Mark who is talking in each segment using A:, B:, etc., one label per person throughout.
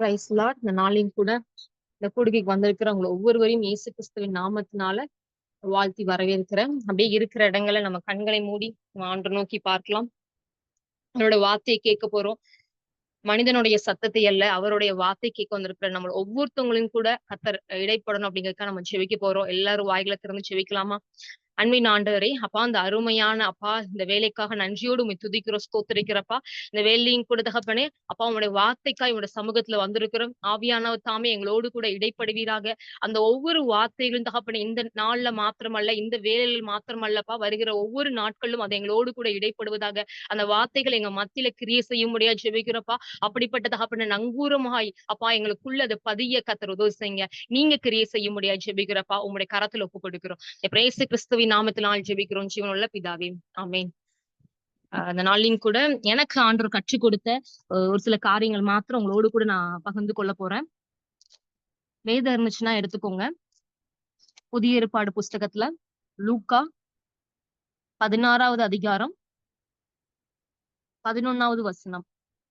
A: Price Lord. இந்த நாளையும் கூட இந்த கூடுகைக்கு வந்திருக்கிறவங்க ஒவ்வொருவரையும் இயேசு கிறிஸ்துவின் நாமத்தினால வாழ்த்தி வரவேற்கிறேன். அப்படியே இருக்கிற இடங்களை நம்ம கண்களை மூடி ஆண்டு நோக்கி பார்க்கலாம். அவரோட வார்த்தையை கேட்க போறோம். மனிதனுடைய சத்தத்தை அல்ல, அவருடைய வார்த்தை கேட்க வந்திருக்கிற நம்ம ஒவ்வொருத்தவங்களையும் கூட கர்த்தர் இடைப்படணும் அப்படிங்கறதுக்காக நம்ம செவிக்க போறோம். எல்லாரும் வாய்களை திறந்து செவிக்கலாமா? அன்பின் ஆண்டவரே, அப்பா இந்த அருமையான அப்பா இந்த வேலைக்காக நன்றியோடு உம்மை துதிக்கிறோம், ஸ்தோத்திரிக்கிறப்பா. இந்த வேலையும் கூட தகப்பனே, அப்பா உங்களுடைய வார்த்தைக்காய் உங்களுடைய சமூகத்துல வந்திருக்கிறோம். ஆவியானவர் தாமே எங்களோடு கூட இடைப்படுவீராக. அந்த ஒவ்வொரு வார்த்தைகளும் தகப்பனே இந்த நாள்ல மாத்திரமல்ல, இந்த வேலையில் மாத்திரமல்லப்பா, வருகிற ஒவ்வொரு நாட்களிலும் அது எங்களோடு கூட இடைப்படுவதாக. அந்த வார்த்தைகள் எங்க மத்தியில கிரியை செய்ய முடியாது ஜெபிக்கிறப்பா. அப்படிப்பட்ட தகப்பனே நங்கூரமாய் அப்பா எங்களுக்குள்ள அது பதிய கர்த்தர் உதவி செய்யுங்க. நீங்க கிரியை செய்ய முடியாது ஜெபிக்கிறப்பா. உங்களுடைய கரத்துல ஒப்பு கொடுக்கிறோம். இயேசு கிறிஸ்துவின் நாமத்தினால் ஜெபிக்கிறோம் ஜீவனுள்ள பிதாவே, ஆமென். அந்த நாளிலும் கூட எனக்கு ஆண்டவர் கற்றுக் கொடுத்த ஒரு சில காரியங்கள் மாத்திரம் உங்களோடு கூட நான் பகிர்ந்து கொள்ள போறேன். வேதம் இருந்துச்சுன்னா எடுத்துக்கோங்க. புதிய ஏற்பாடு புஸ்தகத்துல லூக்கா 16வது அதிகாரம் 11வது வசனம்.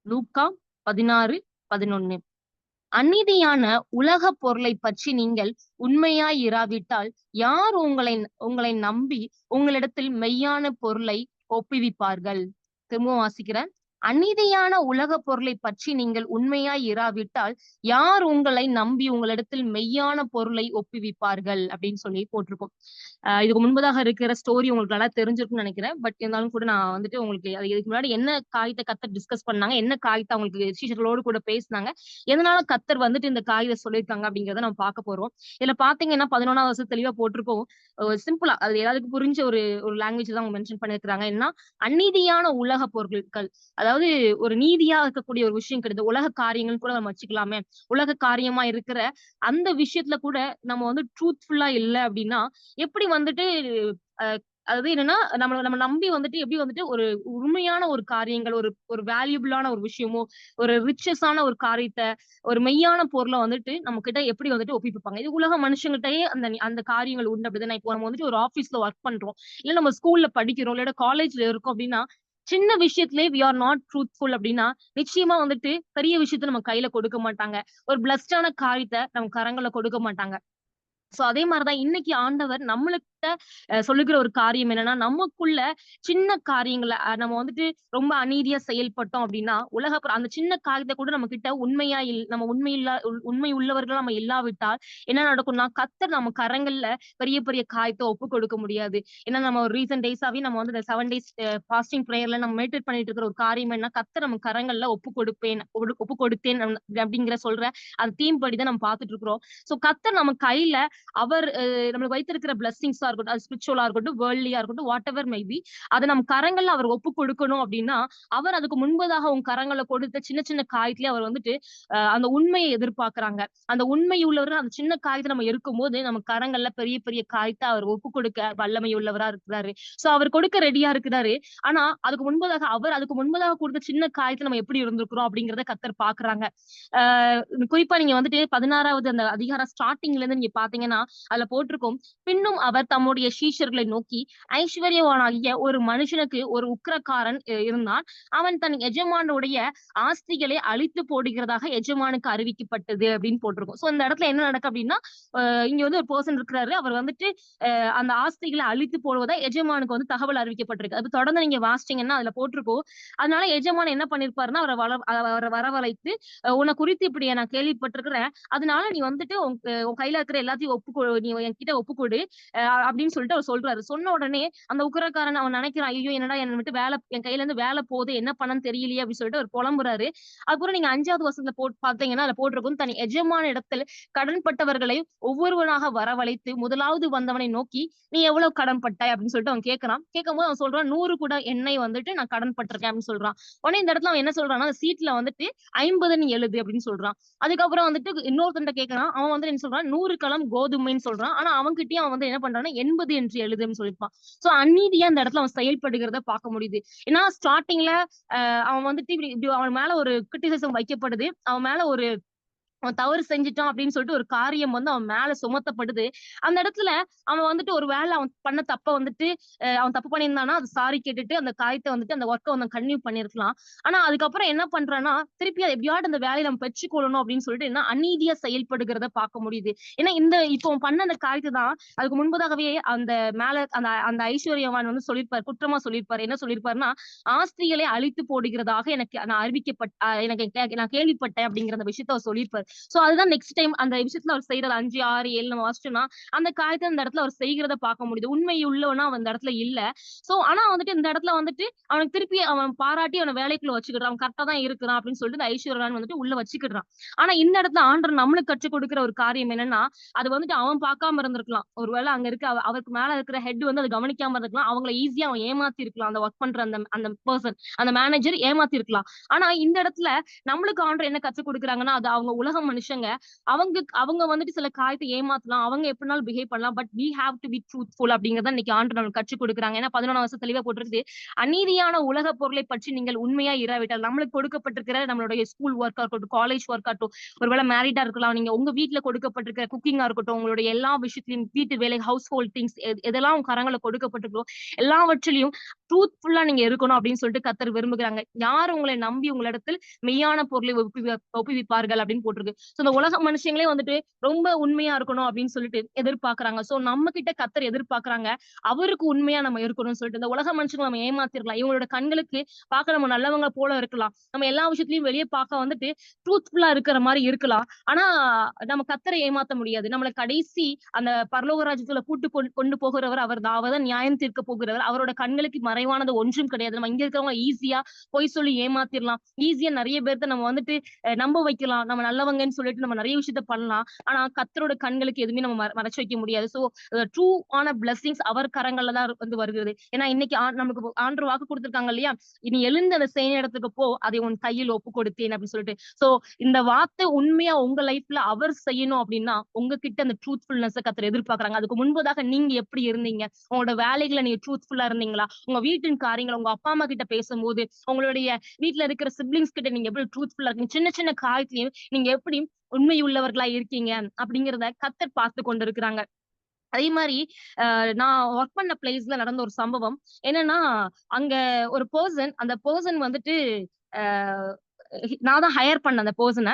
A: லூக்கா 16:11. அநீதியான உலக பொருளை பற்றி நீங்கள் உண்மையாய் இராவிட்டால் யார் உங்களை நம்பி உங்களிடத்தில் மெய்யான பொருளை ஒப்புவிப்பார்கள்? திரும்பவும் வாசிக்கிறேன். அநீதியான உலக பொருளை பற்றி நீங்கள் உண்மையாய் இராவிட்டால் யார் உங்களை நம்பி உங்களிடத்தில் மெய்யான பொருளை ஒப்புவிப்பார்கள் அப்படின்னு சொல்லி போட்டிருக்கோம். இதுக்கு முன்பதாக இருக்கிற ஸ்டோரி உங்களுக்கு நல்லா தெரிஞ்சிருக்கும்னு நினைக்கிறேன். பட் இருந்தாலும் கூட நான் வந்துட்டு உங்களுக்கு இதுக்கு முன்னாடி என்ன காரியத்தை கத்தர் டிஸ்கஸ் பண்ணாங்க, என்ன காரியத்தை அவங்களுக்கு சீஷர்களோடு கூட பேசினாங்க, எதனால கத்தர் வந்துட்டு இந்த காரியத்தை சொல்லியிருக்காங்க அப்படிங்கறத நம்ம பார்க்க போறோம். இதுல பாத்தீங்கன்னா 11வது வருஷம் தெளிவா போட்டிருக்கோம். சிம்பிளா அது எல்லாருக்கும் புரிஞ்ச ஒரு ஒரு லாங்குவேஜ் தான் அவங்க மென்ஷன் பண்ணிருக்காங்க. என்ன அநீதியான உலக பொருட்கள், அதாவது ஒரு நீதியா இருக்கக்கூடிய ஒரு விஷயம் கிடையாது. உலக காரியங்கள் கூட நம்ம வச்சுக்கலாமே. உலக காரியமா இருக்கிற அந்த விஷயத்துல கூட நம்ம வந்து ட்ரூத்ஃபுல்லா இல்ல அப்படின்னா எப்படி வந்துட்டு அஹ் அதாவது என்னன்னா நம்ம நம்பி வந்துட்டு எப்படி வந்துட்டு ஒரு உண்மையான ஒரு காரியங்கள், ஒரு ஒரு வேல்யூபிளான ஒரு விஷயமோ, ஒரு ரிச்சஸான ஒரு காரியத்தை, ஒரு மெய்யான பொருளை வந்துட்டு நம்ம கிட்ட எப்படி வந்துட்டு ஒப்பிப்பாங்க. இது உலக மனுஷங்கிட்டயே அந்த அந்த காரியங்கள் உண்டு. அப்படிதான் இப்போ நம்ம வந்துட்டு ஒரு ஆபீஸ்ல ஒர்க் பண்றோம், இல்ல நம்ம ஸ்கூல்ல படிக்கிறோம், இல்ல காலேஜ்ல இருக்கோம் அப்படின்னா சின்ன விஷயத்திலே வி ஆர் நாட் ட்ரூத்ஃபுல் அப்படின்னா நிச்சயமா வந்துட்டு பெரிய விஷயத்த நம்ம கையில கொடுக்க மாட்டாங்க. ஒரு பிளஸ்டான காரியத்தை நம்ம கரங்கள்ல கொடுக்க மாட்டாங்க. சோ அதே மாதிரிதான் இன்னைக்கு ஆண்டவர் நம்மளுக்கிட்ட சொல்லுகிற ஒரு காரியம் என்னன்னா, நமக்குள்ள சின்ன காரியங்கள நம்ம வந்துட்டு ரொம்ப அநீதியா செயல்பட்டோம் அப்படின்னா, அந்த சின்ன காரியத்த கூட நம்ம கிட்ட உண்மையா நம்ம உண்மை உள்ளவர்களா நம்ம இல்லாவிட்டால் என்ன நடக்கும்னா, கர்த்தர் நம்ம கரங்கள்ல பெரிய பெரிய காரியத்த ஒப்புக் கொடுக்க முடியாது. ஏன்னா நம்ம ஒரு ரீசன்ட் டேஸாவே நம்ம வந்து இந்த 7 டேஸ் ஃபாஸ்டிங் பிரேயர்ல நம்ம மெடிடேட் பண்ணிட்டு இருக்கிற ஒரு காரியம் என்ன, கர்த்தர் நம்ம கரங்கள்ல ஒப்புக் கொடுத்தேன் அப்படிங்கிற சொல்ற அந்த தீம் படிதான் நம்ம பார்த்துட்டு இருக்கிறோம். சோ கர்த்தர் நம்ம கையில அவர் நம்மளுக்கு வைத்திருக்கிற பிளெஸிங்ஸா இருக்கட்டும், அது ஸ்பிரிச்சுவலா இருக்கட்டும், வேர்ல்ட்லியா இருக்கட்டும், வாட் எவர் மே பி, அதை நம்ம கரங்கள்ல அவர் ஒப்பு கொடுக்கணும் அப்படின்னா, அவர் அதுக்கு முன்பதாக உங்க கரங்களை கொடுத்த சின்ன சின்ன காரியத்திலே அவர் வந்துட்டு அந்த உண்மையை எதிர்பார்க்கிறாங்க. அந்த உண்மை உள்ளவர்கள் அந்த சின்ன காரியத்தை நம்ம இருக்கும்போது நம்ம கரங்கள்ல பெரிய பெரிய காரியத்தை அவர் ஒப்பு கொடுக்க வல்லமை உள்ளவரா இருக்கிறாரு. சோ அவர் கொடுக்க ரெடியா இருக்கிறாரு. ஆனா அதுக்கு முன்பதாக கொடுத்த சின்ன காரியத்தை நம்ம எப்படி இருந்திருக்கிறோம் அப்படிங்கறத கர்த்தர் பாக்குறாங்க. குறிப்பா நீங்க வந்துட்டு 16வது அந்த அதிகாரம் ஸ்டார்டிங்ல இருந்து நீங்க பாத்தீங்கன்னா அதுல போட்டிருக்கும். பின்னும் அவர் தம்முடைய சீஷர்களை நோக்கி, ஐஸ்வர்யவானாகிய ஒரு மனுஷனுக்கு ஒரு உக்கிரக்காரன் இருந்தான். அவன் தன் எஜமானுடைய ஆஸ்திகளை அழித்து போடுகிறதாக எஜமானுக்கு அறிவிக்கப்பட்டது அப்படின்னு போட்டிருக்கும். சோ இந்த இடத்துல என்ன நடக்கு அப்படின்னா, இங்க வந்து ஒரு பர்சன் இருக்கிறாரு. அவர் வந்துட்டு அந்த ஆஸ்திகளை அழித்து போடுவதா எஜமானுக்கு வந்து தகவல் அறிவிக்கப்பட்டிருக்கு. அது தொடர்ந்து நீங்க வாசிச்சீங்கன்னா அதுல போட்டிருக்கும். அதனால எஜமான் என்ன பண்ணிருப்பாருன்னா, அவரை வரவழைத்து, உன்னை குறித்து இப்படி நான் கேள்விப்பட்டிருக்கிறேன். அதனால நீ வந்துட்டு உன் கையில இருக்கிற எல்லாத்தையும் நீ என்கிட்ட ஒப்புக்கொடு அப்படின்னு சொல்லிட்டு அவர் சொல்றாரு. சொன்ன உடனே அந்த உக்கிரக்காரன் அவன் நினைக்கிறான், ஐயோ என்னடா என்ன விட்டு என் கையில இருந்து வேலை போகுது, என்ன பண்ணன்னு தெரியலையே அப்படின்னு சொல்லிட்டு அவர் புலம்புறாரு. அதுக்கப்புறம் நீங்க 5வது வசனத்துல பாத்தீங்கன்னா அதுல போட்டிருக்கும், தன் எஜமான இடத்தில் கடன்பட்டவர்களை ஒவ்வொருவனாக வரவழைத்து முதலாவது வந்தவனை நோக்கி, நீ எவ்வளவு கடன் பட்டாய் அப்படின்னு சொல்லிட்டு அவன் கேட்கறான். கேட்கும்போது அவன் சொல்றான், 100 கூட எண்ணெய் வந்துட்டு நான் கடன் பட்டிருக்கேன் அப்படின்னு சொல்றான். உடனே இந்த இடத்துல அவன் என்ன சொல்றான்னா, அந்த சீட்ல வந்துட்டு 50 எழுது அப்படின்னு சொல்றான். அதுக்கப்புறம் வந்துட்டு இன்னொருத்தன்ட்ட கேட்கறான். அவன் வந்து என்ன சொல்றான், 100 கலம் கோதுமைன்னு சொல்றான். ஆனா அவன்கிட்டயும் அவன் வந்து என்ன பண்றான்னா 80 என்று எழுதுன்னு சொல்லிருப்பான். சோ அநீதியா அந்த இடத்துல அவன் செயல்படுகிறத பார்க்க முடியுது. ஏன்னா ஸ்டார்டிங்ல அவன் வந்துட்டு இப்படி இப்படி அவன் மேல ஒரு கிரிட்டிசிசம் வைக்கப்படுது. அவன் மேல ஒரு அவன் தவறு செஞ்சுட்டான் அப்படின்னு சொல்லிட்டு ஒரு காரியம் வந்து அவன் மேல சுமத்தப்படுது. அந்த இடத்துல அவன் வந்துட்டு ஒரு வேளை அவன் பண்ண தப்ப வந்துட்டு அவன் தப்பு பண்ணியிருந்தான்னா, அது சாரி கேட்டுட்டு அந்த காரியத்த வந்துட்டு அந்த ஒர்க்க வந்து கன்டின்யூ பண்ணியிருக்கலாம். ஆனா அதுக்கப்புறம் என்ன பண்றான்னா, திருப்பி அத எப்படியாவது அந்த வேலையில அவன் பெற்றுக்கொள்ளணும் அப்படின்னு சொல்லிட்டு என்ன அநீதியா செயல்படுகிறத பார்க்க முடியுது. ஏன்னா இப்போ அவன் பண்ண அந்த காரியத்த தான் அதுக்கு முன்பதாகவே அந்த மேல அந்த அந்த ஐஸ்வர்யவான் வந்து சொல்லியிருப்பாரு. குற்றமா சொல்லியிருப்பாரு. என்ன சொல்லியிருப்பாருன்னா, "ஆஸ்திகளை அழித்து போடுகிறதாக எனக்கு நான் எனக்கு நான் கேள்விப்பட்டேன்" அப்படிங்கிற அந்த விஷயத்த அவர் சொல்லியிருப்பாரு. சோ அதுதான் நெக்ஸ்ட் டைம் அந்த விஷயத்துல அவர் செய்யறது 5, 6, 7 நம்ம வாசிச்சோம்னா, அந்த காரியத்த அந்த இடத்துல அவர் செய்கிறத பார்க்க முடியுது. உண்மை உள்ளவனா அவன் அந்த இடத்துல இல்ல. சோ ஆனா வந்துட்டு இந்த இடத்துல வந்துட்டு அவனுக்கு திருப்பி அவன் பாராட்டி அவன வேலைக்குள்ள வச்சுக்கிடுறான். அவன் கரெக்ட்டா தான் இருக்கிறான் அப்படின்னு சொல்லிட்டு இந்த ஐஸ்வர்யவான் வந்துட்டு உள்ள வச்சுக்கிடுறான். ஆனா இந்த இடத்துல ஆண்டவர் நம்மளுக்கு கற்றுக் கொடுக்கிற ஒரு காரியம் என்னன்னா, அது வந்துட்டு அவன் பார்க்காம இருந்திருக்கலாம். ஒருவேளை அங்க இருக்க அவருக்கு மேல இருக்கிற ஹெட் வந்து அத கவனிக்காம இருந்திருக்கலாம். அவங்கள ஈஸியா அவன் ஏமாத்தி இருக்கலாம். அந்த வொர்க் பண்ற அந்த அந்த பெர்சன், அந்த மேனேஜர் ஏமாத்தி இருக்கலாம். ஆனா இந்த இடத்துல நம்மளுக்கு ஆண்டவர் என்ன கற்றுக் குடுக்குறாங்கன்னா, அது அவங்க உலக மனுஷங்க. அவங்க அவங்க வந்துட்டு சில காரியத்த ஏமாத்தலாம். அவங்க எப்படினாலும் பிஹேவ் பண்ணலாம். But we have to be truthful அப்படிங்கிறத இன்னைக்கு ஆண்டவர் நமக்கு கற்றுக் குடுக்குறாங்க. ஏன்னா 11ஆம் வசனம் தெளிவா போட்டிருக்குது. அநீதியான உலக பொருளை பற்றி நீங்கள் உண்மையா இராவிட்டால், நம்மளுக்கு கொடுக்கப்பட்டிருக்கிற நம்மளுடைய ஸ்கூல் ஒர்க்கா இருக்கட்டும், காலேஜ் ஒர்க்கா இருக்கட்டும், ஒருவேளை மேரிடா இருக்கலாம். நீங்க உங்க வீட்ல கொடுக்கப்பட்டிருக்கிற குக்கிங்கா இருக்கட்டும், உங்களுடைய எல்லா விஷயத்திலயும் வீட்டு வேலை, ஹவுஸ் ஹோல்ட் திங்ஸ் எதெல்லாம் உங்க கரங்கள்ல கொடுக்கப்பட்டிருக்கோ, எல்லாவற்றிலயும் ட்ரூத்ஃபுல்லா நீங்க இருக்கணும் அப்படின்னு சொல்லிட்டு கர்த்தர் விரும்புகிறாங்க. யார் உங்களை நம்பி உங்களிடத்தில் மெய்யான பொருளை ஒப்புவிப்பார்கள் அப்படின்னு போட்டிருக்கு. சோ இந்த உலக மனுஷங்களே வந்துட்டு ரொம்ப உண்மையா இருக்கணும் அப்படின்னு சொல்லிட்டு எதிர்பார்க்கறாங்க. சோ நம்ம கிட்ட கர்த்தர் எதிர்பார்க்கறாங்க. அவருக்கு உண்மையா நம்ம இருக்கணும்னு சொல்லிட்டு இந்த உலக மனுஷங்கள நம்ம ஏமாத்திரலாம். இவங்களோட கண்களுக்கு பார்க்க நம்ம நல்லவங்க போல இருக்கலாம். நம்ம எல்லா விஷயத்திலயும் வெளிய பார்க்க வந்துட்டு ட்ரூத்ஃபுல்லா இருக்கிற மாரி இருக்கலாம். ஆனா நம்ம கர்த்தரை ஏமாத்த முடியாது. நம்மள கடைசி அந்த பரலோக ராஜ்யத்துல கொண்டு போகிறவர் அவர்தான். அவர்தான் நியாயம் தீர்க்க போகிறவர். அவரோட கண்களுக்கு மறைவானது ஒன்றும் கிடையாது. நம்ம இங்க இருக்கிறவங்க ஈஸியா பொய் சொல்லி ஏமாத்திரலாம். ஈஸியா நெறைய பேர்த்த நம்ம வந்துட்டு நம்ப வைக்கலாம். நம்ம நல்லவங்கன்னு சொல்லிட்டு நம்ம நெறைய விஷயத்த பண்ணலாம். ஆனா கர்த்தரோட கண்களுக்கு எதுவுமே நம்ம மறைச்சு வைக்க முடியாது. சோ ட்ரூ ஆன பிளெஸிங்ஸ் அவர் கரங்கள்ல தான் வந்து வருகிறது. ஏன்னா இன்னைக்கு நமக்கு ஆண்டவர் வாக்கு குடுத்திருக்காங்க இல்லையா? "நீ எழுந்து அந்த செய்ய இடத்துக்கு போ. அதை உன் கையில் ஒப்புக் கொடுத்தேன்" அப்படின்னு சொல்லிட்டு. சோ இந்த வார்த்தை உண்மையா உங்க லைஃப்ல அவர் செய்யணும் அப்படின்னா, உங்ககிட்ட அந்த ட்ரூத்ஃபுல்னெஸ்ஸ கர்த்தர் எதிர்பார்க்கறாங்க. அதுக்கு முன்பதாக நீங்க எப்படி இருந்தீங்க? உங்களோட வேலைகள்ல நீங்க ட்ரூத்ஃபுல்லா இருந்தீங்களா? உங்க வீட்டின் காரியங்கள உங்க அப்பா, அம்மா கிட்ட பேசும்போது, உங்களுடைய வீட்ல இருக்கிற சிப்லிங்ஸ் கிட்ட நீங்க எப்படி ட்ரூத்ஃபுல்லா இருக்கீங்க? சின்ன சின்ன காரியத்திலயும் நீங்க எப்படி உண்மை உள்ளவர்களா இருக்கீங்க? அப்படிங்கிறத கர்த்தர் பார்த்துக் கொண்டிருக்கிறாங்க. அதே மாரி நான் வொர்க் பண்ண பிளேஸ்ல நடந்த ஒரு சம்பவம். என்னன்னா, அங்க ஒரு அந்த பெர்சன் வந்துட்டு அ நான் தான் ஹையர் பண்ணேன் அந்த பெர்சன.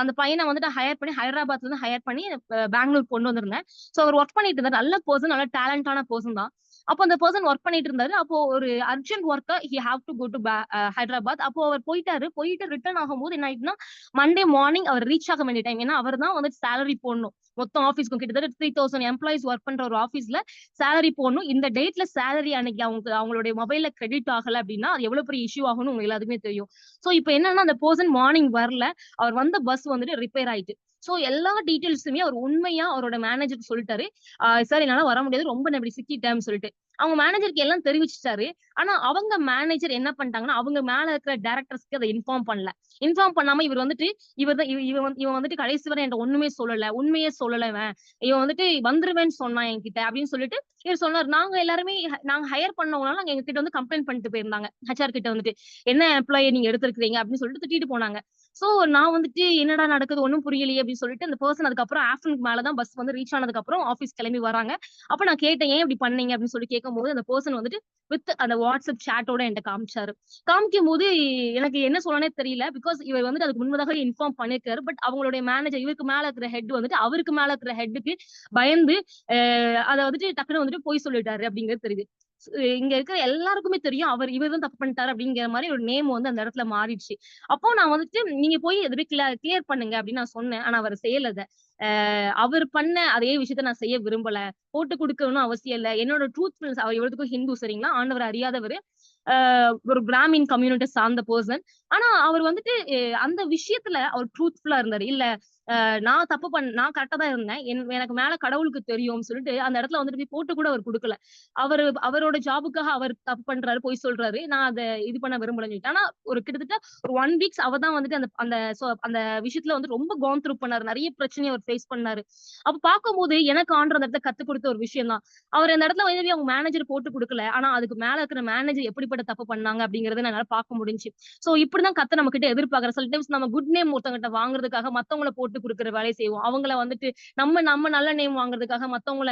A: அந்த பையன வந்துட்டு ஹையர் பண்ணி ஹைதராபாத்ல இருந்து ஹையர் பண்ணி பெங்களூர் கொண்டு வந்திருந்தேன். சோ அவர் வொர்க் பண்ணிட்டு இருந்தாரு. நல்ல பெர்சன், நல்ல டேலண்டான பெர்சன் தான். அப்போ அந்த பெர்சன் வொர்க் பண்ணிட்டு இருந்தாரு. அப்போ ஒரு அர்ஜென்ட் ஒர்க்கா he have to go to Hyderabad. அப்போ அவர் போயிட்டாரு. போயிட்டு ரிட்டர்ன் ஆகும்போது என்ன ஆயிடுச்சுன்னா, மண்டே மார்னிங் அவர் ரீச் ஆக வேண்டிய டைம். ஏன்னா அவர் தான் வந்துட்டு சேலரி போடணும். மொத்தம் ஆஃபீஸ்க்கும் கிட்டத்தட்ட 3000 எம்ப்ளாயீஸ் வொர்க் பண்ற ஒரு ஆஃபீஸ்ல சேலரி போடணும். இந்த டேட்ல சேலரி அன்னைக்கு அவங்களுடைய மொபைல்ல கிரெடிட் ஆகல அப்டின்னா, அது எவ்வளவு பெரிய இஷ்யூ ஆகும்னு உங்க எல்லாத்துக்குமே தெரியும். சோ இப்ப என்னன்னா அந்த பெர்சன் மார்னிங் வரல. அவர் வந்த பஸ் வந்துட்டு ரிப்பேர் ஆயிட்டு. சோ எல்லா டீட்டெயில்ஸுமே அவர் உண்மையா அவரோட மேனேஜருக்கு சொல்லிட்டாரு. சார் என்னால வர முடியாது. ரொம்ப நான் இப்படி சிக்கிட்டேன்னு சொல்லிட்டு. அவங்க மேனேஜருக்கு எல்லாம் தெரிவிச்சுட்டாரு. ஆனா அவங்க மேனேஜர் என்ன பண்ணிட்டாங்கன்னா, அவங்க மேல இருக்கிற டைரக்டர்ஸ்க்கு அத இன்ஃபார்ம் பண்ணல. இன்ஃபார்ம் பண்ணாம இவர் வந்துட்டு இவர் தான் இவன் வந்துட்டு கடைசி வரை என்ட்ட ஒண்ணுமே சொல்லல. உண்மையே சொல்லல இவன். இவன் வந்துட்டு வந்துருவேன்னு சொன்னான் என்கிட்ட அப்படின்னு சொல்லிட்டு இவர் சொன்னாரு. நாங்க எல்லாருமே நாங்க ஹையர் பண்ணவங்கனால நாங்க எங்க கிட்ட வந்து கம்ப்ளைண்ட் பண்ணிட்டு போயிருந்தாங்க. ஹெச்ஆர் கிட்ட வந்துட்டு. என்ன எம்ப்ளாயி நீங்க எடுத்திருக்கிறீங்க அப்படின்னு சொல்லிட்டு திட்டிட்டு போனாங்க. சோ நான் வந்துட்டு என்னடா நடக்குது ஒண்ணும் புரியலையே அப்படின்னு சொல்லிட்டு அந்த பெர்சன் அதுக்கப்புறம் ஆஃப்டர்நூன் மேல தான் பஸ் வந்து ரீச் ஆனதுக்கு அப்புறம் ஆபீஸ் கிளம்பி வராங்க. அப்ப நான் கேட்டேன் ஏன் இப்படி பண்ணீங்க அப்படின்னு சொல்லி கேட்கும்போது அந்த பெர்சன் வந்துட்டு வித் அந்த வாட்ஸ்அப் சேட்டோட என்கிட்ட காமிச்சாரு. காமிக்கும்போது எனக்கு என்ன சொல்லனே தெரியல. பிகாஸ் இவர் வந்துட்டு அதுக்கு முன்பதாகவே இன்ஃபார்ம் பண்ணியிருக்காரு. பட் அவங்களுடைய மேனேஜர் இவருக்கு மேல இருக்கிற ஹெட் வந்துட்டு அவருக்கு மேல இருக்கிற ஹெட்டுக்கு பயந்து அத வந்துட்டு டக்குனு வந்துட்டு பொய் சொல்லிட்டாரு அப்படிங்கிறது தெரியுது. இங்க இருக்கிற எல்லாருக்குமே தெரியும். இவர் தான் தப்பு பண்ணிட்டாரு அப்படிங்கிற மாரி ஒரு நேம் வந்து அந்த இடத்துல மாறிடுச்சு. அப்போ நான் வந்துட்டு நீங்க போய் எதுவுமே கிளியர் பண்ணுங்க அப்படின்னு நான் சொன்னேன். ஆனா அவரு செய்யல அத. அவர் பண்ண அதே விஷயத்த நான் செய்ய விரும்பல. போட்டு குடுக்கணும்னு அவசியம் இல்ல. என்னோட ட்ரூத்ஃபுல்னஸ் அவர் இவ்வளத்துக்கும் ஹிந்து சரிங்களா? ஆண்டவர அறியாதவரு. அ ஒரு பிராமின் கம்யூனிட்டி சார்ந்த பெர்சன். ஆனா அவர் வந்துட்டு அந்த விஷயத்துல அவர் ட்ரூத்ஃபுல்லா இருந்தாரு. இல்ல நான் கரெக்ட்டா தான் இருந்தேன். எனக்கு மேல கடவுளுக்கு தெரியும்னு சொல்லிட்டு அந்த இடத்துல வந்துட்டு போய் போட்டு கூட அவர் குடுக்கல. அவரோட ஜாபுக்காக அவர் தப்பு பண்றாரு, பொய் சொல்றாரு. நான் அத இது பண்ண விரும்பலன்னு சொல்லிட்டு. ஆனா ஒரு கிட்டத்தட்ட ஒரு 1 வீக்ஸ் அவர் தான் வந்துட்டு அந்த அந்த அந்த விஷயத்துல வந்து ரொம்ப கவுன் த்ரூ பண்ணாரு. நெறைய பிரச்சனைய அவர் ஃபேஸ் பண்ணாரு. அப்ப பார்க்கும்போது எனக்கு ஆண்டவர் அந்த இடத்துல கத்துக் குடுத்த ஒரு விஷயம் தான். அவர் அந்த இடத்துல மேபி அவங்க மேனேஜர் போட்டு குடுக்கல. ஆனா அதுக்கு மேல இருக்கிற மேனேஜர் எப்படிப்பட்ட எப்படிப்பட்ட தப்பு பண்ணாங்க அப்படிங்கறத என்னால பார்க்க முடிஞ்சுச்சு. சோ இப்படிதான் கர்த்தர் நம்ம கிட்ட எதிர்பார்க்கிறார். சில டைம்ஸ் நம்ம குட் நேம் ஒருத்தவங்ககிட்ட வாங்குறதுக்காக மத்தவங்கள போட்டு குடுக்குற வேலைய செய்வோம். அவங்கள வந்துட்டு நம்ம நம்ம நல்ல நேம் வாங்குறதுக்காக மத்தவங்கள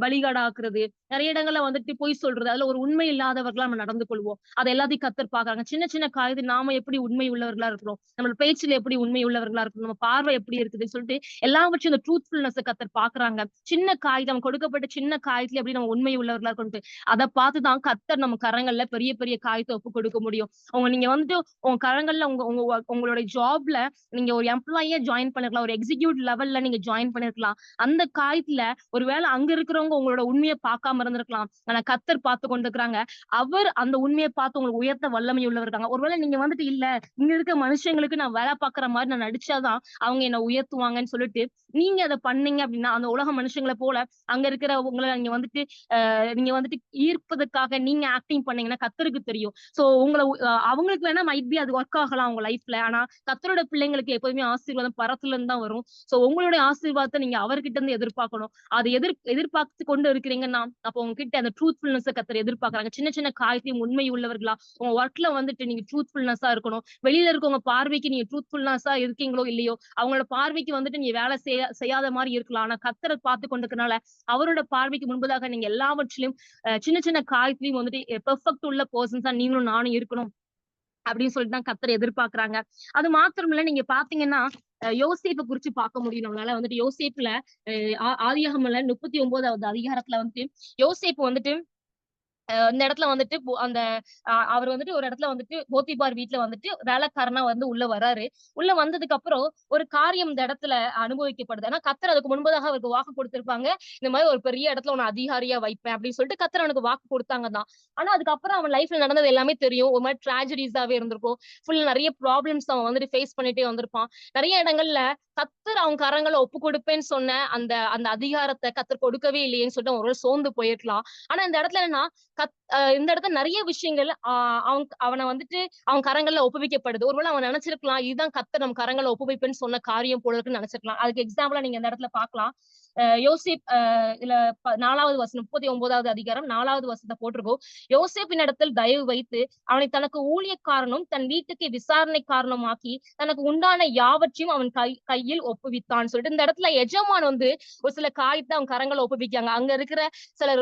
A: பலிகடா ஆக்குறது. நெறைய இடங்கள்ல வந்துட்டு பொய் சொல்றது. அதுல ஒரு உண்மை இல்லாதவர்களா நம்ம நடந்து கொள்வோம். அத எல்லாத்தையும் கர்த்தர் பார்க்கறாங்க. சின்ன சின்ன காரியத்தில் நாம எப்படி உண்மை உள்ளவர்களா இருக்கிறோம். நம்ம பேச்சுல எப்படி உண்மை உள்ளவர்களா இருக்கணும். நம்ம பார்வை எப்படி இருக்குதுன்னு சொல்லிட்டு எல்லாவற்றையும் இந்த ட்ரூத்ஃபுல்னஸ் கர்த்தர் பார்க்கறாங்க. சின்ன காரியம் கொடுக்கப்பட்ட சின்ன காரியத்துல எப்படி நம்ம உண்மை உள்ளவர்களா இருக்கணும்ட்டு அத பார்த்து தான் கர்த்தர் நம்ம கரங்கள்ல பெரிய பெரிய காரியத்த ஒப்புக் கொடுக்க முடியும். நீங்க வந்துட்டு உங்க கரங்கள்ல உங்க உங்க உங்களோட ஜாப்ல நீங்க ஒரு எம்ப்ளாயியா ஜாயின் பண்ணிருக்கலாம். ஒரு எக்ஸிக்யூட்டிவ் லெவல்ல நீங்க ஜாயின் பண்ணிருக்கலாம். அந்த காரியத்துல ஒருவேளை அங்க இருக்கிறவங்க உங்களோட உண்மைய பார்க்காம இருந்திருக்கலாம். ஆனா கர்த்தர் பார்த்து கொண்டிருக்கிறாங்க. அவர் அந்த உண்மைய பார்த்து உங்களுக்கு உயர்த்த வல்லமை உள்ளவர் இருக்காங்க. ஒருவேளை நீங்க வந்துட்டு இல்ல, இங்க இருக்க மனுஷங்களுக்கு நான் வேலை பார்க்கிற மாரி நான் நடிச்சாதான் அவங்க என்ன உயர்த்துவாங்கன்னு சொல்லிட்டு, நீங்க அத பண்ணீங்க அப்படின்னா, அந்த உலக மனுஷங்கள போல அங்க இருக்கிறவங்கள நீங்க வந்துட்டு நீங்க வந்துட்டு ஈர்ப்பதற்காக நீங்க ஆக்டிங் பண்ணீங்கன்னா கர்த்தருக்கு தெரியும். சோ உங்கள அவங்களுக்கு வேணா மைட் பி அது ஒர்க் ஆகலாம் அவங்க லைஃப்ல. ஆனா கர்த்தரோட பிள்ளைங்களுக்கு எப்போதுமே ஆசீர்வாதம் பரத்துல இருந்து தான் வரும். சோ உங்களுடைய ஆசீர்வாதத்த நீங்க அவர்கிட்ட இருந்து எதிர்பார்க்கணும். அது எதிர்பார்த்து கொண்டு இருக்கிறீங்கன்னா, அப்போ உங்ககிட்ட அந்த ட்ரூத்ஃபுல்னஸ கர்த்தர் எதிர்பார்க்கறாங்க. சின்ன சின்ன காரியத்தையும் உண்மை உள்ளவர்களா, உங்க ஒர்க்ல வந்துட்டு நீங்க ட்ரூத்ஃபுல்னஸா இருக்கணும். வெளியில இருக்கவங்க பார்வைக்கு நீங்க ட்ரூத்ஃபுல்னஸா இருக்கீங்களோ இல்லையோ, அவங்களோட பார்வைக்கு வந்துட்டு நீங்க வேலை செய்யாத மாரி இருக்கலாம். ஆனா கர்த்தர பார்த்து கொண்டிருக்கனால, அவரோட பார்வைக்கு முன்பதாக நீங்க எல்லாவற்றிலும் சின்ன சின்ன காரியத்திலயும் வந்துட்டு பெர்ஃபெக்ட் உள்ள பெர்சன்ஸா நீங்களும் நானும் இருக்கணும். அப்படின்னு சொல்லிட்டு தான் கர்த்தர் எதிர்பார்க்கறாங்க. அது மாத்திரம் இல்ல, நீங்க பார்த்தீங்கன்னா, யோசேப்ப குறிச்சு பார்க்க முடியும் நம்மளால. வந்துட்டு யோசேப்புல ஆதியாகமம்ல 39வது அதிகாரத்துல வந்துட்டு யோசேப்பு வந்துட்டு இந்த இடத்துல வந்துட்டு அந்த அவர் வந்துட்டு ஒரு இடத்துல வந்துட்டு போத்திபார் வீட்ல வந்துட்டு வேலைக்காரனா வந்து உள்ள வராரு. உள்ள வந்ததுக்கு அப்புறம் ஒரு காரியம் இந்த இடத்துல அனுபவிக்கப்படுது. ஆனா கர்த்தர் அதுக்கு முன்பதாக அவருக்கு வாக்கு குடுத்திருப்பாங்க. இந்த மாரி ஒரு பெரிய இடத்துல உன்ன அதிகாரியா வைப்பேன் அப்படின்னு சொல்லிட்டு கர்த்தர் அவனுக்கு வாக்கு குடுத்தாங்க தான். ஆனா அதுக்கப்புறம் அவன் லைஃப்ல நடந்தது எல்லாமே தெரியும். ஒரு மாரி ட்ராஜடிஸாவே இருந்திருக்கும். நெறைய ப்ராப்ளம்ஸ் அவன் வந்துட்டு ஃபேஸ் பண்ணிட்டே வந்திருப்பான். நெறைய இடங்கள்ல கர்த்தர் அவன் கரங்கள்ல ஒப்புக் கொடுப்பேன்னு சொன்ன அந்த அந்த அதிகாரத்த கர்த்தர் கொடுக்கவே இல்லையேன்னு சொல்லிட்டு அவன் ஒரு வேள சோர்ந்து போயிருக்கலாம். ஆனா இந்த இடத்துல என்னன்னா, இந்த இடத்துல நெறைய விஷயங்கள் அவன வந்துட்டு அவன் கரங்கள்ல ஒப்புவிக்கப்படுது. ஒருவேள அவன் நெனச்சிருக்கலாம், இதுதான் கர்த்தர் நம்ம கரங்கள்ல ஒப்புவிப்பேன்னு சொன்ன காரியம் போல இருக்குன்னு நெனச்சிருக்கலாம். அதுக்கு எக்ஸாம்பிளா நீங்க இந்த இடத்துல பார்க்கலாம். யோசேப் இதுல 4வது வசனம் 39வது அதிகாரம் 4வது வசனத்த போட்டிருக்கும். யோசேப்பின் இடத்தில் தயவு வைத்து அவனை தனக்கு ஊழியக்காரனும் தன் வீட்டுக்கு விசாரணைக்காரனுமாக்கி தனக்கு உண்டான யாவற்றையும் அவன் கையில் ஒப்புவித்தான்னு சொல்லிட்டு இந்த இடத்துல எஜமான் வந்து ஒரு சில காரியத்தை அவன் கரங்களை ஒப்புவிக்காங்க. அங்க இருக்கிற சில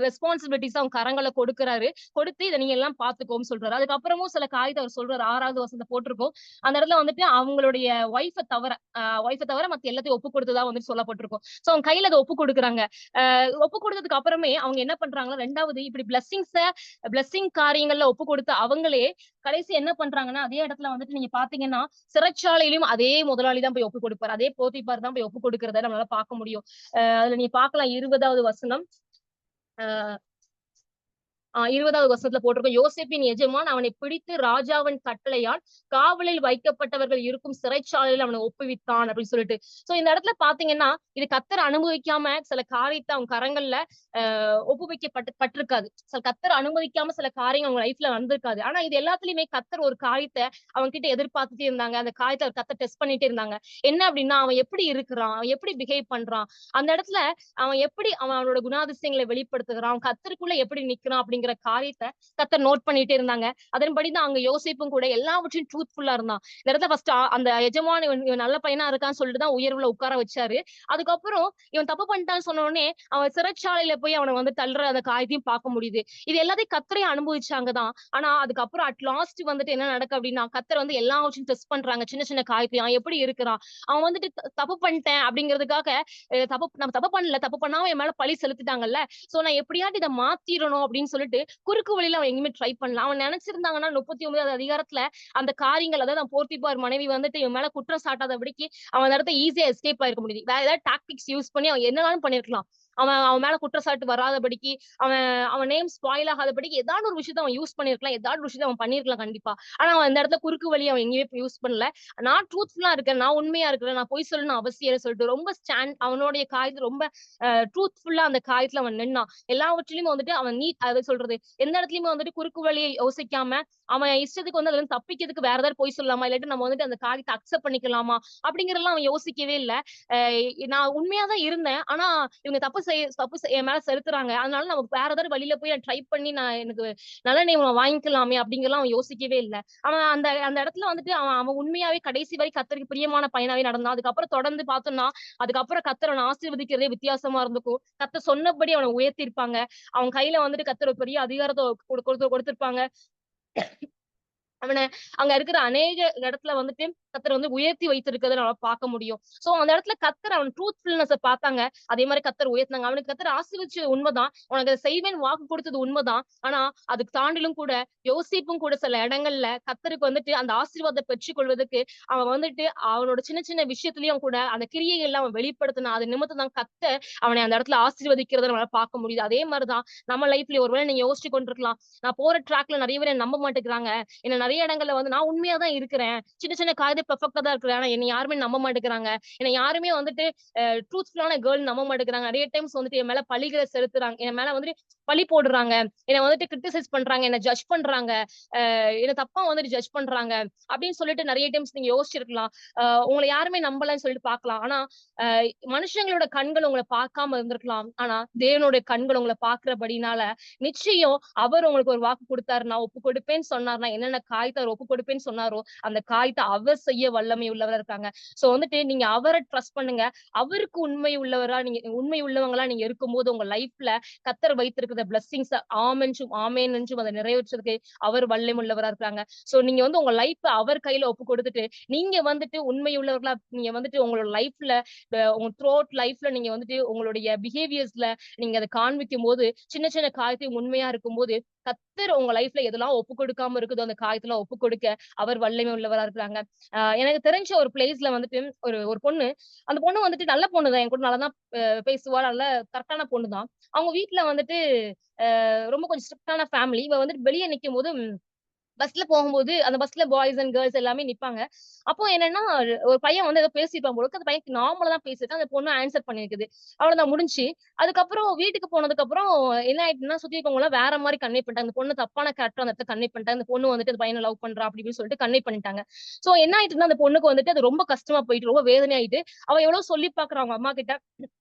A: ரெஸ்பான்சிபிலிட்டிஸ் அவன் கரங்களை கொடுக்கிறாரு. கொடுத்து இதை நீங்க எல்லாம் பாத்துக்கோன்னு சொல்றாரு. அதுக்கப்புறமும் சில காரியத்தை அவர் சொல்றாரு. 6வது வசனத்தை போட்டிருக்கோம். அந்த இடத்துல வந்துட்டு அவங்களுடைய ஒய்ஃபை தவிர மத்த எல்லாத்தையும் ஒப்பு கொடுத்ததா வந்துட்டு சொல்லப்பட்டிருக்கும். சோ அவங்க கையில அதை ஒப்பு கொடுக்குறாங்க. ஒப்பு கொடுத்ததுக்கு அப்புறமே அவங்க என்ன பண்றாங்கன்னா, 2வது இப்படி பிளெஸிங் காரியங்கள்ல ஒப்பு கொடுத்த அவங்களே கடைசி என்ன பண்றாங்கன்னா, அதே இடத்துல வந்துட்டு நீங்க பாத்தீங்கன்னா, சிறைச்சாலையிலும் அதே முதலாளி தான் போய் ஒப்பு கொடுப்பாரு. அதே போத்திபார் தான் போய் ஒப்பு கொடுக்கிறத நம்மளால பார்க்க முடியும். அதுல நீங்க பார்க்கலாம் 20வது வசனம். அ 20வது வசனத்துல போட்டிருக்கும். யோசேப்பின் எஜமான் அவனை பிடித்து ராஜாவின் கட்டளையால் காவலில் வைக்கப்பட்டவர்கள் இருக்கும் சிறைச்சாலையில் அவனை ஒப்புவித்தான் அப்படின்னு சொல்லிட்டு. சோ இந்த இடத்துல பாத்தீங்கன்னா, இது கர்த்தர் அனுபவிக்காம சில காரியத்தை அவன் கரங்கள்ல பட்டிருக்காது. கர்த்தர் அனுமதிக்காம சில காரியங்கள் அவங்க லைஃப்ல வந்திருக்காது. ஆனா இது எல்லாத்துலயுமே கர்த்தர் ஒரு காரியத்தை அவங்க கிட்ட எதிர்பார்த்துட்டே இருந்தாங்க. அந்த காரியத்தை அவர் கர்த்தர் டெஸ்ட் பண்ணிட்டே இருந்தாங்க. என்ன அப்படின்னா, அவன் எப்படி இருக்கிறான், அவன் எப்படி பிஹேவ் பண்றான், அந்த இடத்துல அவன் எப்படி அவனோட குணாதிசயங்களை வெளிப்படுத்துகிறான், அவன் கர்த்தருக்குள்ள எப்படி நிக்கிறான் அப்படிங்கிற காரியத்தை கர்த்தர் நோட் பண்ணிட்டே இருந்தாங்க. அதன்படிதான் அங்க யோசேப்பும் கூட எல்லாவற்றையும் ட்ரூத்ஃபுல்லா இருந்தான். இந்த இடத்துல ஃபர்ஸ்ட் அந்த எஜமான் இவன் நல்ல பையனா இருக்கான்னு சொல்லிட்டு தான் உயர்வுல உட்கார வச்சாரு. அதுக்கப்புறம் இவன் தப்பு பண்ணிட்டான்னு சொன்ன உடனே அவன் சிறைச்சாலையில போய் அவனை வந்து தள்ளுற அந்த காரியத்தையும் பார்க்க முடியுது. இது எல்லாத்தையும் கர்த்தரே அனுபவிச்சாங்கதான். ஆனா அதுக்கப்புறம் அட் லாஸ்ட் வந்துட்டு என்ன நடக்கு அப்படின்னா, கர்த்தர் வந்து எல்லாவற்றையும் டெஸ்ட் பண்றாங்க. சின்ன சின்ன காரியத்தையும் அவன் எப்படி இருக்கிறான், அவன் வந்துட்டு தப்பு பண்ணிட்டேன் அப்படிங்கிறதுக்காக நம்ம தப்பு பண்ணல, தப்பு பண்ணாம என் மேல பழி செலுத்திட்டாங்கல்ல, சோ நான் எப்படியாவது இதை மாத்திரணும் அப்படின்னு சொல்லிட்டு குறுக்கு வழியில அவன் எங்கேயுமே ட்ரை பண்ணல. அவன் நினைச்சிருந்தாங்கன்னா 39வது அதிகாரத்துல அந்த காரியங்கள், அதாவது போர்த்திபார் மனைவி வந்துட்டு இவன் மேல குற்றம் சாட்டாதபடிக்கு அவன் அந்த இடத்த ஈஸியா எஸ்கேப் ஆயிருக்க முடியுது. வேற ஏதாவது டாக்டிக்ஸ் யூஸ் பண்ணி அவன் என்னனாலும் பண்ணிருக்கலாம். அவன் மேல குற்றச்சாட்டு வராதபடிக்கு, அவன் அவன் நேம் ஸ்பாயில் ஆகாதபடிக்கு ஏதாவது ஒரு விஷயத்த அவன் யூஸ் பண்ணிருக்கலாம். ஏதாவது ஒரு விஷயத்த அவன் பண்ணிருக்கலாம் கண்டிப்பா. ஆனா அவன் இந்த இடத்துல குறுக்கு வழி அவன் எங்கேயுமே யூஸ் பண்ணல. நான் ட்ரூத்ஃபுல்லா இருக்கேன், நான் உண்மையா இருக்கிறேன், நான் பொய் சொல்லணும்னு அவசியம் சொல்லிட்டு ரொம்ப அவனுடைய காரியத்தை ரொம்ப ட்ரூத்ஃபுல்லா அந்த காரியத்துல அவன் நின்னான். எல்லாவற்றிலுமே வந்துட்டு அவன் அதை சொல்றது எந்த இடத்துலயுமே வந்துட்டு குறுக்கு வழியை யோசிக்காம அவன் இஷ்டத்துக்கு வந்து அதுல இருந்து தப்பிக்கிறதுக்கு வேற ஏதாவது பொய் சொல்லலாமா, இல்லாட்டி நம்ம வந்துட்டு அந்த காரியத்தை அக்செப்ட் பண்ணிக்கலாமா அப்படிங்கறதெல்லாம் அவன் யோசிக்கவே இல்ல. நான் உண்மையா தான் இருந்தேன். ஆனா இவங்க தப்பு என் மேல செலுத்துறாங்க. அதனால நமக்கு வேற ஏதாவது வழியில போய் நான் ட்ரை பண்ணி எனக்கு நல்ல நேம் வாங்கிக்கலாமே அப்படிங்கலாம் அவன் யோசிக்கவே இல்ல. அவன் அந்த அந்த இடத்துல வந்துட்டு அவன் அவன் உண்மையாவே கடைசி வரை கர்த்தருக்கு பிரியமான பையனாவே நடந்தான். அதுக்கப்புறம் தொடர்ந்து பார்த்தோம்னா, அதுக்கப்புறம் கர்த்தர் அவன ஆசீர்வதிக்கிறதே வித்தியாசமா இருந்திருக்கும். கர்த்தர் சொன்னபடி அவன உயர்த்தியிருப்பாங்க. அவன் கையில வந்துட்டு கர்த்தர் ஒரு பெரிய அதிகாரத்த குடுத்திருப்பாங்க. அவன அங்க இருக்கிற அநேக இடத்துல வந்துட்டு கர்த்தர் வந்து உயர்த்தி வைத்திருக்கிறத நம்மளால பார்க்க முடியும். சோ அந்த இடத்துல கர்த்தர் அவன் ட்ரூத்ஃபுல்னஸ பார்த்தாங்க. அதே மாரி கர்த்தர் உயர்த்துனாங்க. அவனுக்கு கர்த்தர் ஆசீர்வதிச்சது உண்மைதான். உனக்கு அத செய்வேன்னு வாக்கு கொடுத்தது உண்மைதான். ஆனா அதுக்கு தாண்டிலும் கூட யோசேப்பும் கூட சில இடங்கள்ல கர்த்தருக்கு வந்துட்டு அந்த ஆசீர்வாதத்த பெற்றுக் கொள்வதற்கு அவன் வந்துட்டு அவனோட சின்ன சின்ன விஷயத்திலயும் கூட அந்த கிரியைகள்ல அவன் வெளிப்படுத்தினான். அது நிமித்தம் தான் கர்த்தர் அவனை அந்த இடத்துல ஆசீர்வதிக்கிறத நம்மளால பார்க்க முடியுது. அதே மாரிதான் நம்ம லைஃப்லயும் ஒருவேளை நீங்க யோசிச்சு கொண்டிருக்கலாம். நான் போற ட்ராக்ல நிறைய பேர் என்ன நம்ப மாட்டேங்கிறாங்க. என்ன நெறைய இடங்கள்ல வந்து நான் உண்மையா தான் இருக்கிறேன். சின்ன சின்ன காரியத்துல பெர்ஃபெக்ட்டா தான் இருக்கிறேன். ஆனா என்னை யாருமே நம்ப மாட்டேங்கிறாங்க. என்னை யாருமே வந்துட்டு ட்ரூத்ஃபுல்லான கேர்ள்ன்னு நம்ப மாட்டேங்கிறாங்க. நெறைய டைம்ஸ் வந்துட்டு என் மேல பழிகள செலுத்துறாங்க. என் மேல வந்துட்டு பழி போடுறாங்க. என்ன வந்துட்டு கிரிட்டிசைஸ் பண்றாங்க. என்ன ஜட்ஜ் பண்றாங்க. என்ன தப்பா வந்துட்டு ஜட்ஜ் பண்றாங்க. அப்படின்னு சொல்லிட்டு நெறைய டைம்ஸ் நீங்க யோசிச்சிருக்கலாம். உங்கள யாருமே நம்பலன்னு சொல்லிட்டு பார்க்கலாம். ஆனா அ மனுஷங்களோட கண்கள் உங்கள பார்க்காம இருந்திருக்கலாம். ஆனா தேவனுடைய கண்கள் உங்கள பார்க்கிறபடினால நிச்சயம் அவர் உங்களுக்கு ஒரு வாக்கு குடுத்தாருன்னா, ஒப்பு கொடுப்பேன்னு சொன்னார்ன்னா, என்னென்ன காரியத்த அவர் ஒப்பு கொடுப்பேன்னு சொன்னாரோ, அந்த காரியத்த அவர் செய்ய வல்லமை உள்ளவரா இருக்காங்க. சோ வந்துட்டு நீங்க அவர ட்ரஸ்ட் பண்ணுங்க. அவருக்கு உண்மை உள்ளவங்களா நீங்க இருக்கும்போது, உங்க லைஃப்ல கர்த்தர் வைத்திருக்கிற பிளெஸ்ஸிங்ஸ ஆமென் என்றும் அத நிறைவேற்றுறதுக்கு அவர் வல்லமை உள்ளவரா இருக்காங்க. சோ நீங்க வந்து உங்க லைஃப்ப அவர் கையில ஒப்பு கொடுத்துட்டு, நீங்க வந்துட்டு உண்மை உள்ளவர்களா நீங்க வந்துட்டு உங்களோட லைஃப்ல உங்க த்ரூ அவுட் லைஃப்ல நீங்க வந்துட்டு உங்களுடைய பிஹேவியர்ஸ்ல நீங்க அத காண்பிக்கும்போது, சின்ன சின்ன காரியத்தையும் உண்மையா இருக்கும்போது, கர்த்தர் உங்க லைஃப்ல எதெல்லாம் ஒப்பு கொடுக்காம இருக்குதோ, அந்த காரியத்தலாம் ஒப்பு கொடுக்க அவர் வல்லமை உள்ளவரா இருக்கிறாங்க. எனக்கு தெரிஞ்ச ஒரு பிளேஸ்ல வந்துட்டு ஒரு ஒரு பொண்ணு, அந்த பொண்ணு வந்துட்டு நல்ல பொண்ணு தான். என் கூட நல்லா தான் பேசுவா. நல்ல கரெக்ட்டான பொண்ணு தான். அவங்க வீட்ல வந்துட்டு ரொம்ப கொஞ்சம் ஸ்ட்ரிக்ட்டான ஃபேமிலி. இவ வந்துட்டு வெளிய நிக்கும்போது பஸ்ல போகும்போது, அந்த பஸ்ல பாய்ஸ் அண்ட் கேர்ல்ஸ் எல்லாமே நிப்பாங்க. அப்போ என்னன்னா, ஒரு பையன் வந்து ஏதோ பேசியிருப்பான் போல இருக்கு. அந்த பையன் நார்மலா தான் பேசியிருக்கான். அந்த பொண்ணு ஆன்ஸர் பண்ணியிருக்குது. அவ்வளோதான் முடிஞ்சுச்சு. அதுக்கப்புறம் வீட்டுக்கு போனதுக்கப்புறம் என்ன ஆயிட்டுன்னா, சுத்தி இருக்கவங்கலாம் வேற மாரி கன்வே பண்ணிட்டாங்க. இந்த பொண்ணு தப்பான கேரக்டர் அந்த இடத்துல கன்வே பண்ணிட்டாங்க. இந்த பொண்ணு வந்துட்டு அந்த பையன லவ் பண்றா அப்படி இப்படின்னு சொல்லிட்டு கன்வே பண்ணிட்டாங்க. சோ என்ன ஆயிட்டுன்னா, அந்த பொண்ணுக்கு வந்துட்டு அது ரொம்ப கஷ்டமா போயிட்டு, ரொம்ப வேதனை ஆயிட்டு, அவ எவ்வளோ சொல்லி பார்க்குறா அவங்க அம்மாகிட்ட.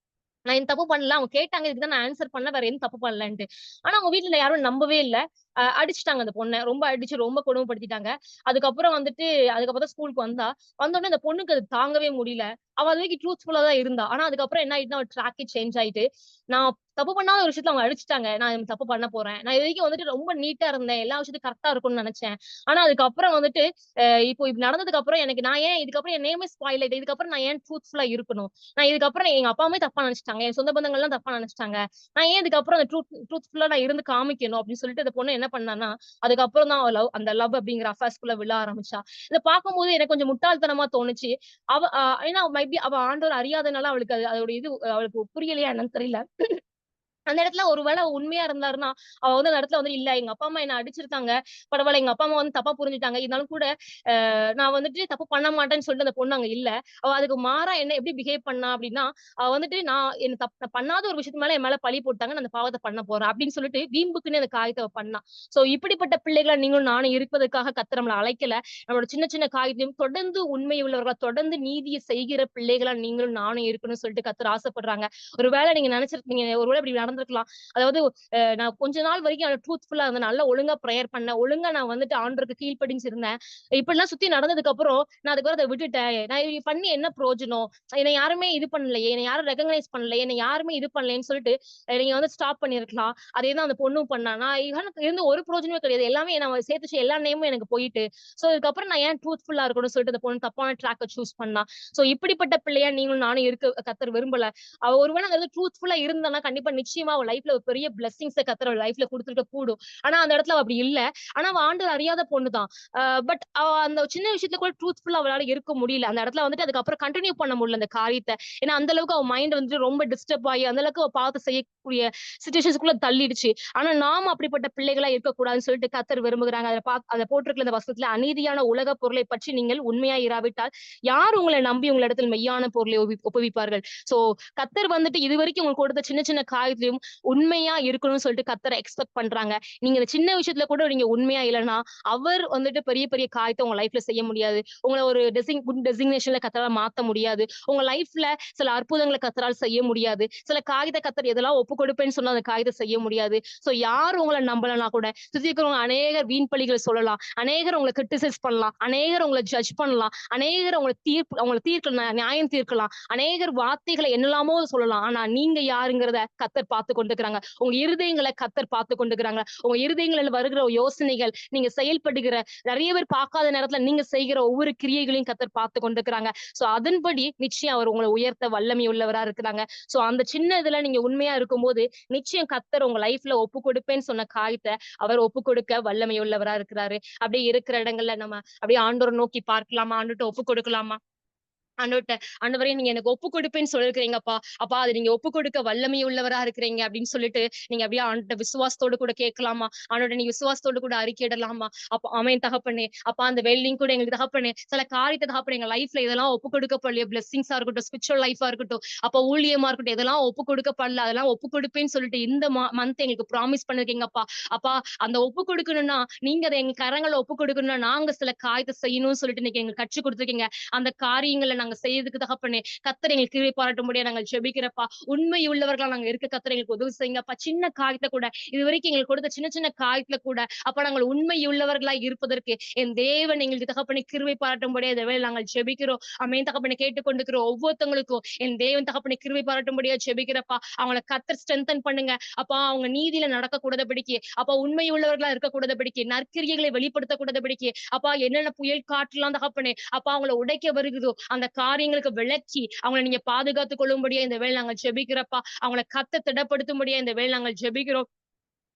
A: நான் இந்த தப்பு பண்ணல. அவங்க கேட்டாங்க. இதுக்கு தான் நான் ஆன்ஸர் பண்ணேன். வேற எதுவும் தப்பு பண்ணலன்ட்டு. ஆனா அவங்க வீட்ல யாரும் நம்பவே இல்ல. அடிச்சுட்டாங்க அந்த பொண்ண. ரொம்ப அடிச்சு ரொம்ப கொடுமைப்படுத்திட்டாங்க. அதுக்கப்புறம் வந்துட்டு அதுக்கப்புறம் தான் ஸ்கூலுக்கு வந்தா. வந்தோனே அந்த பொண்ணுக்கு அது தாங்கவே முடியல. அவ அது வரைக்கும் ட்ரூத்ஃபுல்லா தான் இருந்தா. ஆனா அதுக்கப்புறம் என்ன ஆயிட்டுன்னா, அவ ட்ராக்கே சேஞ்ச் ஆயிட்டு, நான் தப்பு பண்ணாத ஒரு விஷயத்துல அவங்க அடிச்சுட்டாங்க. நான் தப்பு பண்ண போறேன். நான் இதுவரைக்கும் வந்துட்டு ரொம்ப நீட்டா இருந்தேன். எல்லா விஷயத்தையும் கரெக்ட்டா இருக்கும்னு நெனச்சேன். ஆனா அதுக்கப்புறம் வந்துட்டு இப்போ இப்படி நடந்ததுக்கு அப்புறம் எனக்கு நான் ஏன் இதுக்கப்புறம் என் நேமே ஸ்பாயில் ஆயிட்டு. இதுக்கப்புறம் நான் ஏன் ட்ரூத்ஃபுல்லா இருக்கணும்? நான் இதுக்கப்புறம் எங்க அப்பா அம்மாவே தப்பா நெனச்சுட்டாங்க. என் சொந்த பந்தங்கள்லாம் தப்பா நெனச்சுட்டாங்க. நான் ஏன் இதுக்கப்புறம் அந்த ட்ரூத்ஃபுல்லா நான் இருந்து காமிக்கணும் அப்படின்னு சொல்லிட்டு அந்த பொண்ணு என்ன பண்ணான்னா, அதுக்கப்புறம் தான் அவ அந்த லவ் அப்படிங்கிற அஃபேர்ஸ்குள்ள விழ ஆரம்பிச்சா. இத பார்க்கும்போது எனக்கு கொஞ்சம் முட்டாள்தனமா தோணுச்சு. அவ ஏன்னா மேபி அவ ஆண்டவர அறியாதனால அவளுக்கு அதோட இது அவளுக்கு புரியலையா என்னன்னு தெரியல. அந்த இடத்துல ஒரு வேள உண்மையா இருந்தாருன்னா, அவ வந்து அந்த இடத்துல வந்து இல்ல எங்க அப்பா, அம்மா என்ன அடிச்சிருக்காங்க. பரவால்ல எங்க அப்பா, அம்மா வந்து தப்பா புரிஞ்சுட்டாங்க. இருந்தாலும் கூட நான் வந்துட்டு தப்பு பண்ண மாட்டேன்னு சொல்லிட்டு அந்த பொண்ணு அங்க இல்ல. அவ அதுக்கு மாறா என்ன எப்படி பிஹேவ் பண்ணா அப்படின்னா, அவ வந்துட்டு நான் பண்ணாத ஒரு விஷயத்து மேல என் மேல பழி போட்டாங்க. நான் அந்த பாவத்த பண்ண போறேன் அப்படின்னு சொல்லிட்டு வீம்புக்குன்னே அந்த காரியத்த அவ பண்ணா. சோ இப்படிப்பட்ட பிள்ளைகளா நீங்களும் நானும் இருப்பதற்காக கர்த்தர் நம்மள அழைக்கல. நம்மளோட சின்ன சின்ன காரியத்தையும் தொடர்ந்து உண்மை உள்ளவர்களா, தொடர்ந்து நீதிய செய்கிற பிள்ளைகளா நீங்களும் நானும் இருக்கணும்னு சொல்லிட்டு கர்த்தர் ஆசைப்படுறாங்க. ஒருவேள நீங்க நினைச்சிருப்பீங்க, ஒருவேள இப்படி நடந்திருக்கலாம். அதாவது நான் கொஞ்ச நாள் வரைக்கும் ட்ரூத்ஃபுல்லா இருந்தேன். நல்லா ஒழுங்கா பிரேயர் பண்ணேன். ஒழுங்கா நான் வந்துட்டு ஆண்டவருக்கு கீழ்ப்படிஞ்சு இருந்தேன். இப்படிலாம் சுத்தி நடந்ததுக்கு அப்புறம், நான் அதுக்கப்புறம் அத விட்டுட்டேன். நான் இது பண்ணி என்ன பிரயோஜனம்? என்னை யாருமே இது பண்ணலையே! என்னை யாரும் ரெகக்னைஸ் பண்ணலையே! என்னை யாருமே இது பண்ணலையேன்னு சொல்லிட்டு, நீங்க வந்து ஸ்டாப் பண்ணியிருக்கலாம். அதே தான் அந்த பொண்ணும் பண்ணா. எனக்கு இருந்து ஒரு பிரயோஜனமே கிடையாது. எல்லாமே நான் சேர்த்து வச்ச எல்லா நேமும் எனக்கு போயிட்டு. சோ இதுக்கப்புறம் நான் ஏன் ட்ரூத்ஃபுல்லா இருக்கணும்னு சொல்லிட்டு அந்த பொண்ணு தப்பான ட்ராக்க சூஸ் பண்ணா. சோ இப்படிப்பட்ட பிள்ளையா நீங்களும் நானும் இருக்க கர்த்தர் விரும்பல. அவ ஒருவேள அந்த இடத்துல ட்ரூத்ஃபுல்லா இருந்தான்னா, கண்டிப்பா நிச்சயமா அவ லைஃப்ல ஒரு பெரிய பிளெஸ்ஸிங்ஸ கர்த்தர் அவ லைஃப்ல குடுத்திருக்க கூடும். ஆனா அந்த இடத்துல அவ அப்படி இல்ல. ஆனா அவ ஆண்டவர் அறியாத பொண்ணு தான். பட் அவ அந்த சின்ன விஷயத்துல கூட ட்ரூத்ஃபுல்லா அவளால இருக்க முடியல. அந்த இடத்துல வந்துட்டு அதுக்கப்புறம் கன்டின்யூ பண்ண முடியல அந்த காரியத்த. ஏன்னா அந்த அளவுக்கு அவ மைண்ட் வந்துட்டு ரொம்ப டிஸ்டர்ப் ஆகி, அந்த அளவுக்கு அவ பாவத்த செய்யக்கூடிய சிச்சுவேஷன்ஸ்குள்ள தள்ளிடுச்சு. ஆனா நாம அப்படிப்பட்ட பிள்ளைகளா இருக்கக்கூடாதுன்னு சொல்லிட்டு கர்த்தர் விரும்புகிறாங்க. அதுல போட்டிருக்கிற இந்த வசனத்துல அநீதியான உலக பொருளை பற்றி நீங்கள் உண்மையா இராவிட்டால், யார் உங்களை நம்பி உங்களிடத்தில் மெய்யான பொருளை ஒப்புவிப்பார்கள்? சோ கர்த்தர் வந்துட்டு இதுவரைக்கும் உங்களுக்கு கொடுத்த சின்ன சின்ன காரியத்திலயும் விஷயத்திலயும் உண்மையா இருக்கணும்னு சொல்லிட்டு கர்த்தர் எக்ஸ்பெக்ட் பண்றாங்க. நீங்க இந்த சின்ன விஷயத்துல கூட நீங்க உண்மையா இல்லன்னா, அவர் வந்துட்டு பெரிய பெரிய காரியத்த உங்க லைஃப்ல செய்ய முடியாது. உங்கள ஒரு குட் டெசிக்னேஷன்ல கர்த்தரால மாத்த முடியாது. உங்க லைஃப்ல சில அற்புதங்கள கர்த்தரால செய்ய முடியாது. சில காரியத்த கர்த்தர் எதெல்லாம் ஒப்புக் கொடுப்பேன்னு சொன்னா அந்த காரியத்த செய்ய முடியாது. சோ யார் உங்கள நம்பலனா கூட சுத்தி இருக்கிறவங்க அநேகர் வீண் பழிகள் சொல்லலாம். அநேகர் உங்கள கிரிட்டிசைஸ் பண்ணலாம். அநேகர் உங்கள ஜட்ஜ் பண்ணலாம். அநேகர் உங்கள தீர்க்கலாம், நியாயம் தீர்க்கலாம். அநேகர் வார்த்தைகள என்னலாமோ சொல்லலாம். ஆனா நீங்க யாருங்கிறத கர்த்தர் பார்த்துக் கொண்டிருக்கிறாங்க. உங்க இருதயங்கள கர்த்தர் பார்த்துக் கொண்டிருக்கிறாங்க. உங்க இருதயங்களில் வருகிற யோசனைகள், நீங்க செயல்படுகிற நெறைய பேர் பார்க்காத நேரத்துல நீங்க செய்கிற ஒவ்வொரு கிரியைகளையும் கர்த்தர் பார்த்துக் கொண்டிருக்கிறாங்க. சோ அதன்படி நிச்சயம் அவர் உங்கள உயர்த்த வல்லமை உள்ளவரா இருக்கிறாங்க. சோ அந்த சின்ன இதுல நீங்க உண்மையா இருக்கும்போது, நிச்சயம் கர்த்தர் உங்க லைஃப்ல ஒப்புக் கொடுப்பேன்னு சொன்ன காரியத்த அவர் ஒப்புக் கொடுக்க வல்லமை உள்ளவரா இருக்கிறாரு. அப்படியே இருக்கிற இடங்கள்ல நம்ம அப்படியே ஆண்டவர நோக்கி பார்க்கலாமா? ஆண்டவர்ட்ட ஒப்புக் கொடுக்கலாமா? ஆண்டவர்ட்ட ஆண்டவரே நீங்க எனக்கு ஒப்புக் கொடுப்பேன்னு சொல்லியிருக்கிறீங்கப்பா. அப்பா அத நீங்க ஒப்புக் கொடுக்க வல்லமை உள்ளவரா இருக்கிறீங்க அப்படின்னு சொல்லிட்டு, நீங்க அப்படியே ஆண்டவர்ட்ட விசுவாசத்தோடு கூட கேட்கலாமா? ஆண்டவரே நீங்க விசுவாசத்தோடு கூட அறிக்கையிடலாமா? அப்ப ஆமென் தகப்பனே. அப்பா அந்த வெள்ளியும் கூட எங்களுக்கு தகப்பனே, சில காரியத்த தகப்பனே எங்க லைஃப்ல இதெல்லாம் ஒப்புக் கொடுக்கப்படலையே பிளெஸிங்ஸா இருக்கட்டும், ஸ்பிரிச்சுவல் லைஃபா இருக்கட்டும், அப்ப ஊழியமா இருக்கட்டும், இதெல்லாம் ஒப்புக் கொடுக்கப்படல. அதெல்லாம் ஒப்புக் கொடுப்பேன்னு சொல்லிட்டு இந்த மந்த் எங்களுக்கு ப்ராமிஸ் பண்ணிருக்கீங்கப்பா. அப்பா அந்த ஒப்புக் கொடுக்கணும்னா, நீங்க அத எங்க கரங்கள்ல ஒப்புக் கொடுக்கணும்னா, நாங்க சில காரியத்த செய்யணும்னு சொல்லிட்டு இன்னைக்கு எங்களுக்கு கற்றுக் குடுத்துருக்கீங்க. அந்த காரியங்கள நாங்க செய்யறதுக்கு தகப்பனே, கர்த்தர் எங்களுக்கு கிருபை பாராட்டும்படியா நாங்க ஜெபிக்கிறப்பா. உண்மை உள்ளவர்களா நாங்க இருக்க கர்த்தர் எங்களுக்கு உதவி செய்யுங்கப்பா. சின்ன காரியத்த கூட இதுவரைக்கும் எங்களுக்கு கொடுத்த சின்ன சின்ன காரியத்துல கூட, அப்ப நாங்கள் உண்மை உள்ளவர்களா இருப்பதற்கு என் தேவன் எங்களுக்கு தகப்பனே கிருபை பாராட்டும்படியா இந்த வேளையில நாங்கள் ஜெபிக்கிறோம். ஆமென் தகப்பனே கேட்டுக்கொண்டிருக்கிற ஒவ்வொருத்தவங்களுக்கும் என் தேவன் தகப்பனே கிருபை பாராட்டும்படியா ஜெபிக்கிறப்பா. அவங்கள கர்த்தர் ஸ்ட்ரென்தன் பண்ணுங்க. அப்பா அவங்க நீதியில நடக்கக்கூடாதபடிக்கு, அப்பா உண்மை உள்ளவர்களா இருக்கக்கூடாதபடிக்கு, நற்கிரியைகளை வெளிப்படுத்தக்கூடாதபடிக்கு, அப்பா என்னென்ன புயல் காற்றுலாம் தகப்பனே, அப்பா அவங்கள உடைக்க வருகுதோ, அந்த காரியங்களுக்கு விலக்கி அவங்கள நீங்க பாதுகாத்துக் கொள்ளும்படியா இந்த வேளை நாங்க ஜெபிக்கிறப்பா. அவங்கள கர்த்தர் திடப்படுத்தும்படியா இந்த வேளை நாங்கள் ஜெபிக்கிறோம்.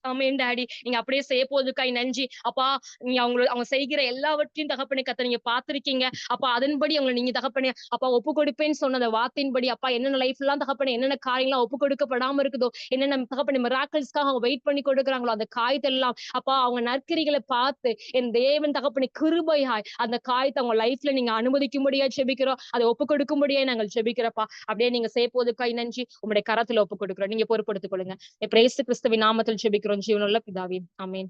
A: ஆமென் டாடி. நீங்க அப்படியே செய்யப்போவதற்காய் நன்றி. அப்பா நீங்க அவங்க செய்கிற எல்லாவற்றையும் தகப்பனே கர்த்தர் நீங்க பார்த்திருக்கீங்க. அப்பா அதன்படி அவங்கள நீங்க தகப்பனே அப்பா ஒப்புக் கொடுப்பேன்னு சொன்ன அந்த வார்த்தையின்படி அப்பா என்னென்ன லைஃப்லாம் தகப்பனே என்னென்ன காரியங்கள்லாம் ஒப்புக் கொடுக்கப்படாம இருக்குதோ, என்னென்ன தகப்பனே மிராக்கிள்ஸ்க்காக அவங்க வெயிட் பண்ணி கொடுக்குறாங்களோ, அந்த காரியத்தெல்லாம் அப்பா அவங்க நற்கிரிகளை பார்த்து என் தேவன் தகப்பனே கிருபையாய் அந்த காரியத்த அவங்க லைஃப்ல நீங்க அனுமதிக்கும்படியா ஜெபிக்கிறோம். அதை ஒப்புக் கொடுக்கும்படியா நாங்கள் ஜெபிக்கிறப்பா. அப்படியே நீங்க செய்யப்போவதற்காய் நன்றி. உம்முடைய கரத்துல ஒப்புக் கொடுக்கிறோம். நீங்க பொறுப்படுத்திக் கொள்ளுங்க. இயேசு கிறிஸ்துவின் நாமத்தில் ஜெபிக்கிறோம் ஜீவனுள்ள பிதாவே. ஆமென்.